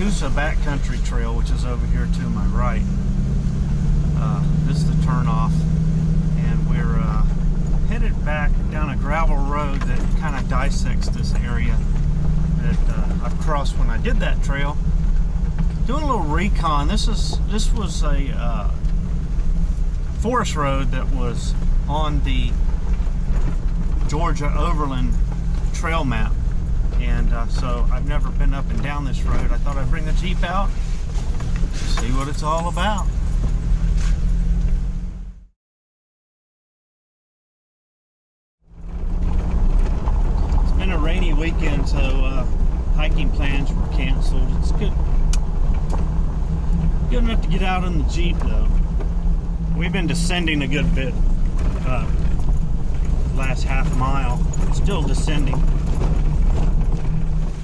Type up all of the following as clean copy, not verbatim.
Coosa Backcountry Trail, which is over here to my right. This is the turnoff, and we're headed back down a gravel road that kind of dissects this area that I've crossed when I did that trail. Doing a little recon. This was a forest road that was on the Georgia Overland trail map, and so I've never been up and down this road. I thought I'd bring the Jeep out to see what it's all about. It's been a rainy weekend, so hiking plans were canceled. It's good enough to get out in the Jeep though. We've been descending a good bit last half mile, still descending.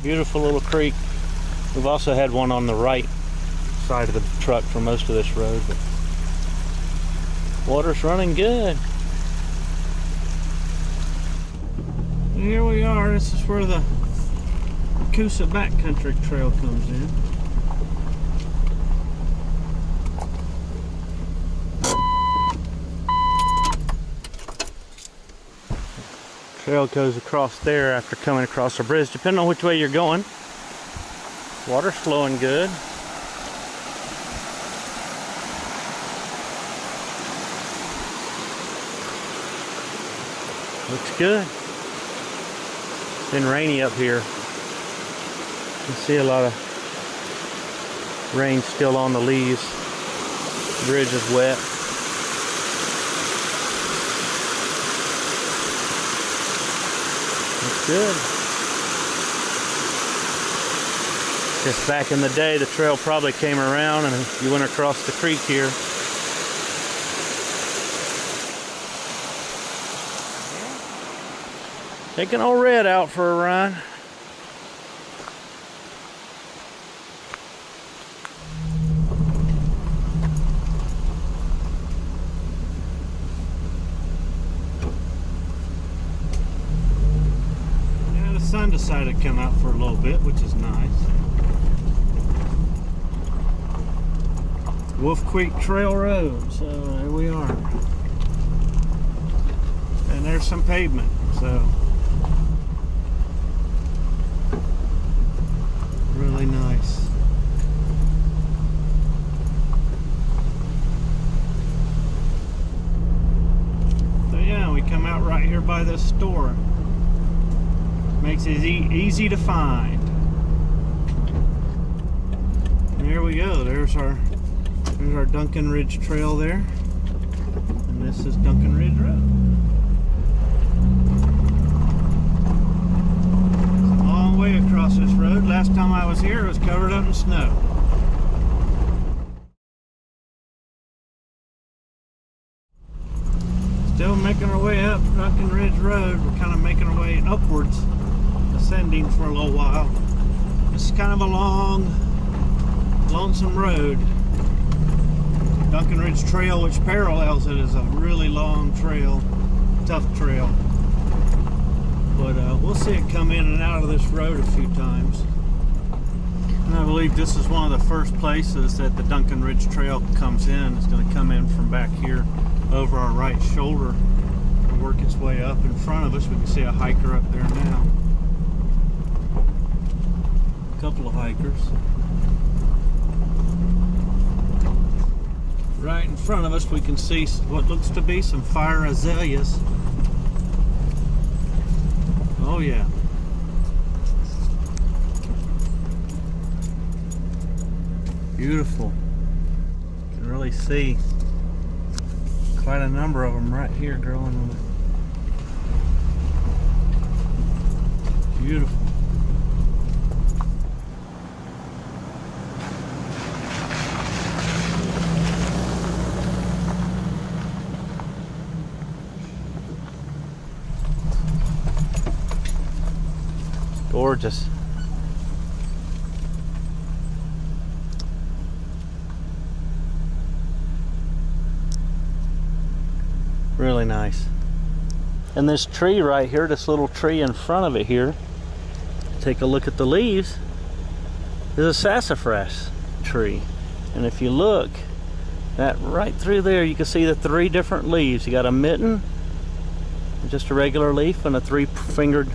Beautiful little creek. We've also had one on the right side of the truck for most of this road, but water's running good. Here we are. This is where the Coosa Backcountry Trail comes in. Trail goes across there after coming across the bridge, depending on which way you're going. Water's flowing good. Looks good. It's been rainy up here. You can see a lot of rain still on the leaves. The bridge is wet. Good. Just back in the day, the trail probably came around and you went across the creek here. Taking old Red out for a run. The sun decided to come out for a little bit, which is nice. Wolf Creek Trail Road, so there we are. And there's some pavement, so really nice. So yeah, we come out right here by this store. Makes it easy to find. And there we go. There's our Duncan Ridge Trail there, and this is Duncan Ridge Road. It's a long way across this road. Last time I was here, it was covered up in snow. Still making our way up Duncan Ridge Road. We're kind of making our way upwards, ascending for a little while. This is kind of a long, lonesome road. Duncan Ridge Trail, which parallels it, is a really long trail, tough trail. But we'll see it come in and out of this road a few times. And I believe this is one of the first places that the Duncan Ridge Trail comes in. It's going to come in from back here over our right shoulder and work its way up in front of us. We can see a hiker up there now. A couple of hikers. Right in front of us we can see what looks to be some fire azaleas. Oh yeah. Beautiful. You can really see quite a number of them right here growing on it. Beautiful. Gorgeous. Really nice. And this tree right here, this little tree in front of it here, take a look at the leaves. is a sassafras tree. And if you look, that right through there, you can see the 3 different leaves. You got a mitten, just a regular leaf, and a 3-fingered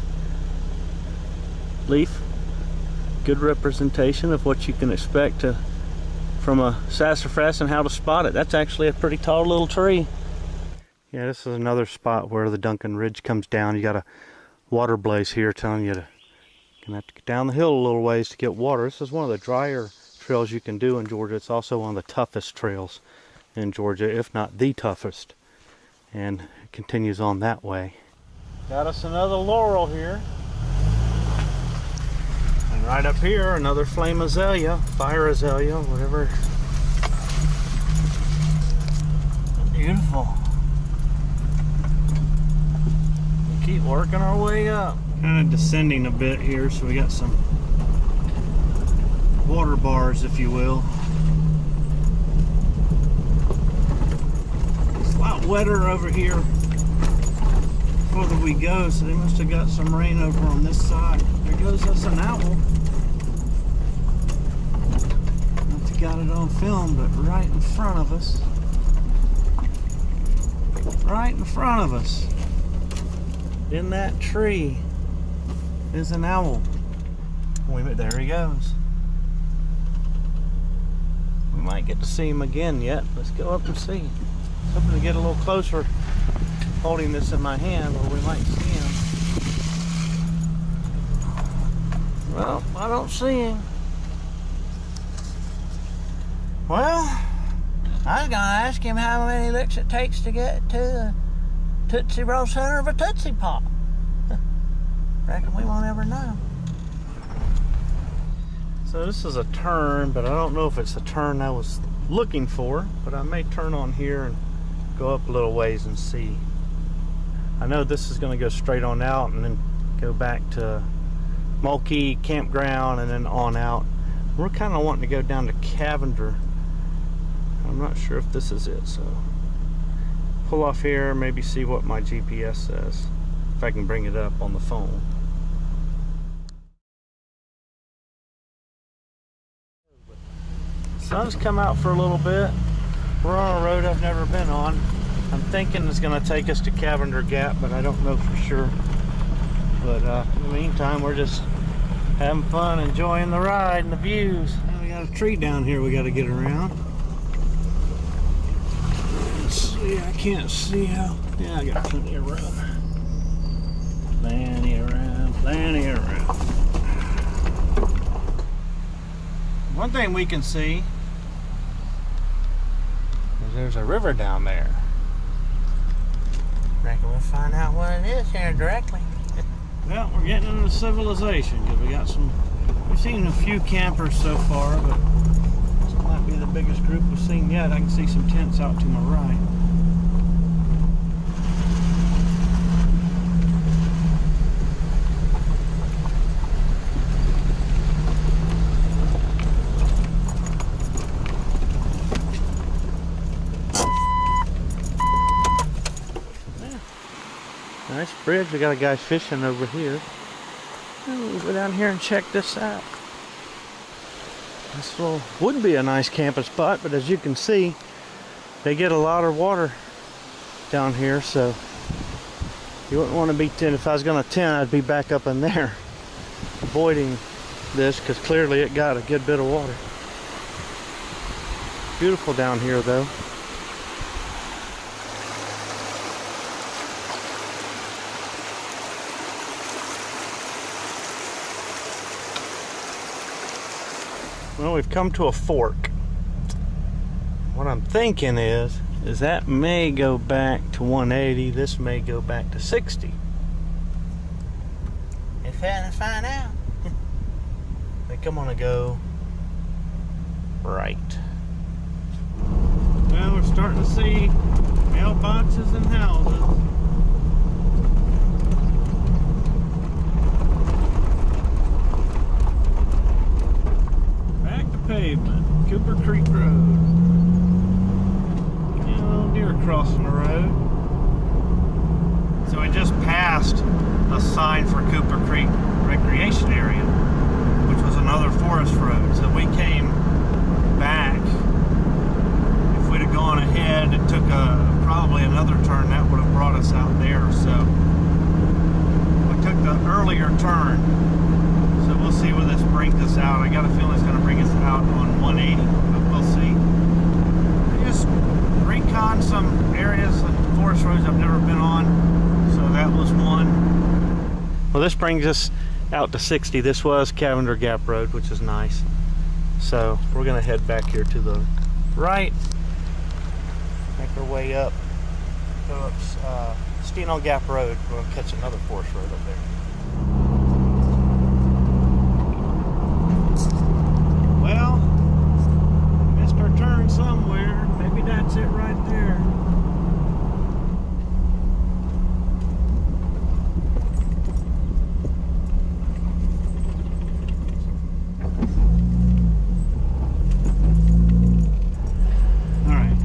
leaf. Good representation of what you can expect from a sassafras and how to spot it. That's actually a pretty tall little tree. Yeah, this is another spot where the Duncan Ridge comes down. You got a water blaze here telling you to gonna have to get down the hill a little ways to get water. This is one of the drier trails you can do in Georgia. It's also one of the toughest trails in Georgia, if not the toughest. And it continues on that way. Got us another laurel here. And right up here, another flame azalea, fire azalea, whatever. Beautiful. We keep working our way up. Kind of descending a bit here, so we got some water bars, if you will. It's a lot wetter over here further we go, so they must have got some rain over on this side. There goes us an owl. Not if you got it on film, but right in front of us. Right in front of us, in that tree, is an owl. There he goes. We might get to see him again yet. Let's go up and see. Hoping to get a little closer holding this in my hand where we might see him. Well, I don't see him. Well, I was gonna ask him how many licks it takes to get to the Tootsie Roll center of a Tootsie Pop. Reckon we won't ever know. So this is a turn, but I don't know if it's the turn I was looking for, but I may turn on here and go up a little ways and see. I know this is going to go straight on out and then go back to Mulkey Campground and then on out. We're kind of wanting to go down to Cavender. I'm not sure if this is it, so pull off here, maybe see what my GPS says, if I can bring it up on the phone. Sun's come out for a little bit. We're on a road I've never been on. I'm thinking it's going to take us to Cavender Gap, but I don't know for sure. But in the meantime, we're just having fun, enjoying the ride and the views. And we got a tree down here we got to get around. Let's see, I can't see how. Yeah, I got plenty of room. Plenty of room, plenty of room. One thing we can see is there's a river down there. Reckon we'll find out what it is here directly. Well, we're getting into civilization because we've seen a few campers so far, but this might be the biggest group we've seen yet. I can see some tents out to my right. Nice bridge. We got a guy fishing over here. We'll go down here and check this out. This would be a nice camping spot, but as you can see, they get a lot of water down here, so you wouldn't want to be tent. If I was going to tent, I'd be back up in there, avoiding this, because clearly it got a good bit of water. Beautiful down here, though. Well, we've come to a fork. What I'm thinking is that may go back to 180. This may go back to 60. If I had to find out. I think I'm gonna go right. Well, we're starting to see mailboxes and houses. Pavement, Cooper Creek Road. And a little deer crossing the road. So we just passed a sign for Cooper Creek Recreation Area, which was an another forest road. So we came back. If we'd have gone ahead, it took probably another turn that would have brought us out there. So we took the earlier turn. So we'll see where this brings us out. I got a feeling it's going to bring us out on 180, but we'll see. I just recon some areas and forest roads I've never been on. So that was one. Well, this brings us out to 60. This was Cavender Gap Road, which is nice. So we're going to head back here to the right. Make our way up. Go up Steno Gap Road. We're going to catch another forest road up there. Well, missed our turn somewhere. Maybe that's it right there. Alright.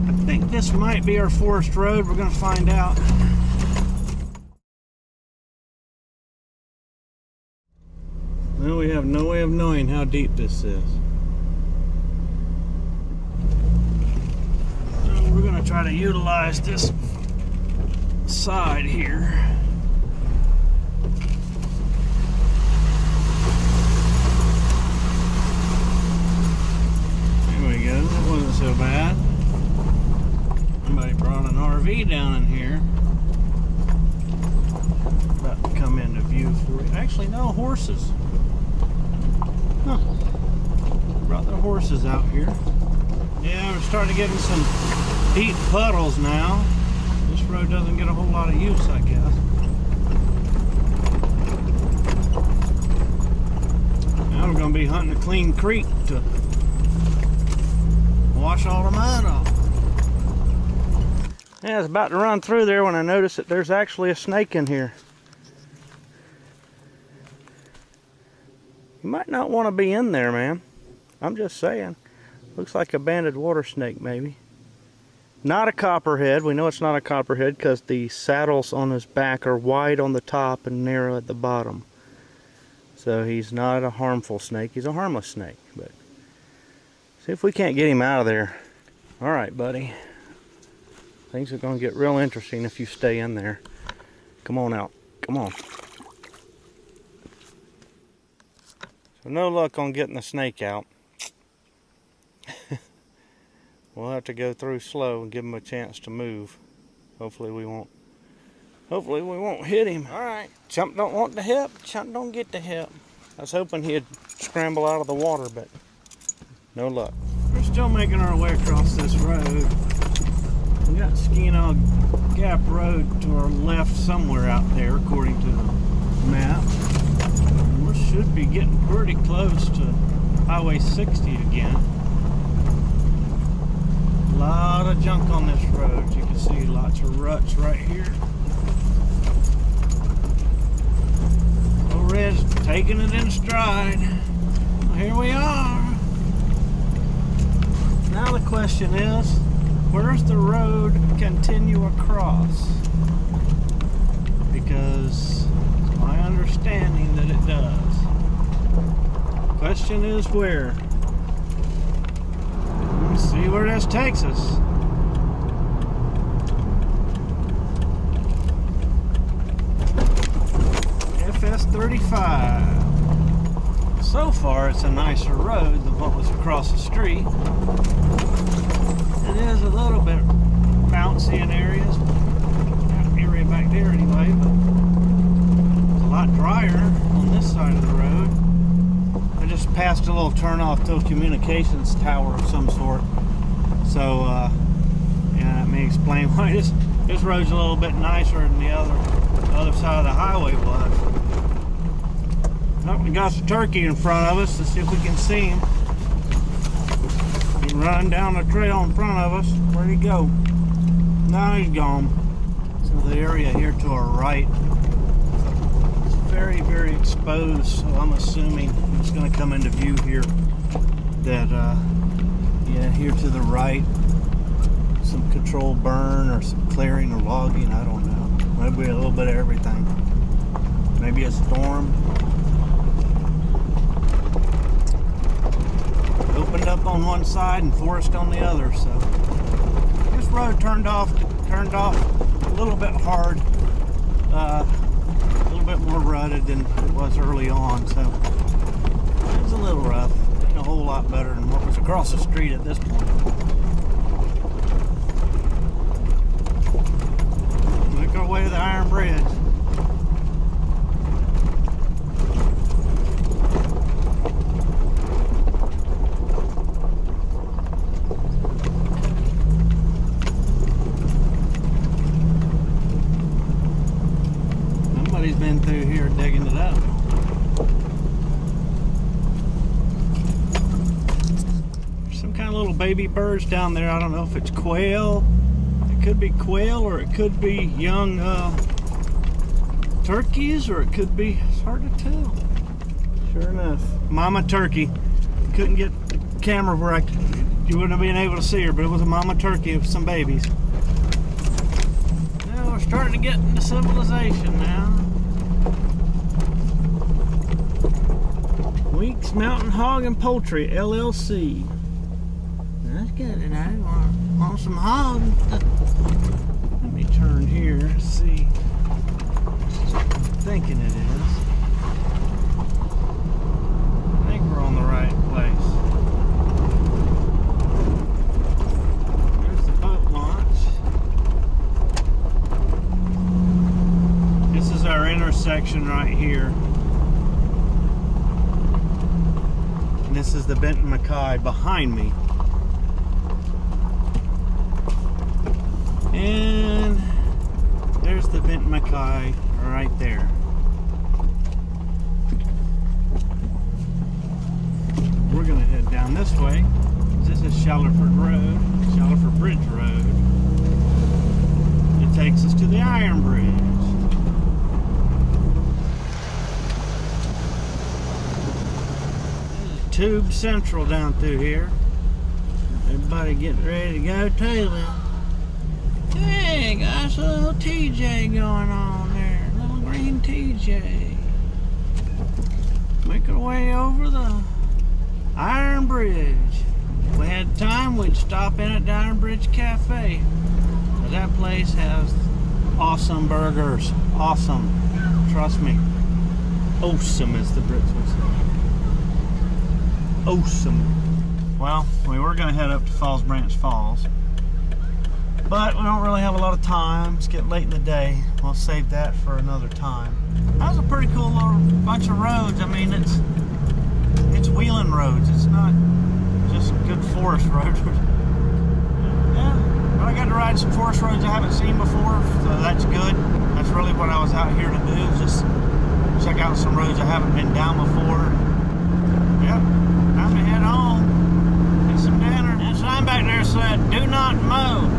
I think this might be our forest road. We're going to find out. Well, we have no way of knowing how deep this is. So we're going to try to utilize this side here. There we go. That wasn't so bad. Somebody brought an RV down in here. About to come into view for you. Actually, no, horses. Huh. Brought the horses out here. Yeah, we're starting to get in some deep puddles now. This road doesn't get a whole lot of use, I guess. Now we're going to be hunting a clean creek to wash all the mud off. Yeah, I was about to run through there when I noticed that there's actually a snake in here. You might not want to be in there, man. I'm just saying. Looks like a banded water snake, maybe. Not a copperhead. We know it's not a copperhead because the saddles on his back are wide on the top and narrow at the bottom. So he's not a harmful snake. He's a harmless snake. But see if we can't get him out of there. All right, buddy. Things are going to get real interesting if you stay in there. Come on out. Come on. So no luck on getting the snake out. We'll have to go through slow and give him a chance to move. Hopefully we won't hit him. Alright, chump don't want the hip, chump don't get the hip. I was hoping he'd scramble out of the water, but no luck. We're still making our way across this road. We got Steno Gap Road to our left somewhere out there, according to the map. We should be getting pretty close to Highway 60 again. A lot of junk on this road. You can see lots of ruts right here. Old Red's taking it in stride. Well, here we are. Now the question is, where's the road continue across? Because it's my understanding that it does. Question is where? Let's see where this takes us. FS 35. So far it's a nicer road than what was across the street. It is a little bit bouncy in areas. That area back there anyway, but it's a lot drier on this side of the road. I just passed a little turnoff to a communications tower of some sort. So, yeah, that may explain why this road's a little bit nicer than the other side of the highway was. Oh, we got the turkey in front of us. Let's see if we can see him. He's running down the trail in front of us. Where'd he go? Now he's gone. So the area here to our right is very, very exposed. So I'm assuming it's going to come into view here that, yeah, here to the right, some controlled burn or some clearing or logging. I don't know. Maybe a little bit of everything. Maybe a storm. on one side and forest on the other. So this road turned off a little bit hard, a little bit more rutted than it was early on. So it was a little rough, a whole lot better than what was across the street at this point. Make our way to the Iron Bridge. Somebody's been through here digging it up. There's some kind of little baby birds down there. I don't know if it's quail. It could be quail, or it could be young turkeys, or it could be, it's hard to tell. Sure enough, mama turkey. Couldn't get the camera where you wouldn't have been able to see her, but it was a mama turkey with some babies. Now we're starting to get into civilization now. Weeks Mountain Hog and Poultry LLC. That's good tonight. Want some hog? Let me turn here, see. I'm thinking it is. I think we're on the right place. There's the boat launch. This is our intersection right here. And this is the Benton Mackay behind me. And there's the Benton Mackay right there. We're gonna head down this way. This is Shallerford Road, Shallerford Bridge Road. It takes us to the Iron Bridge. This is Tube Central down through here. Everybody getting ready to go too now. Hey, got a little TJ going on there. A little green TJ. Make our way over the Iron Bridge. If we had time, we'd stop in at the Iron Bridge Cafe. But that place has awesome burgers. Awesome. Trust me. Awesome, as the Brits would say. Awesome. Well, we were going to head up to Falls Branch Falls. But we don't really have a lot of time. It's getting late in the day. We'll save that for another time. That was a pretty cool little bunch of roads. I mean, it's wheeling roads. It's not just good forest roads. Yeah, but I got to ride some forest roads I haven't seen before, so that's good. That's really what I was out here to do, just check out some roads I haven't been down before. Yep, time to head home. Get some dinner. And sign back there said, "Do not mow."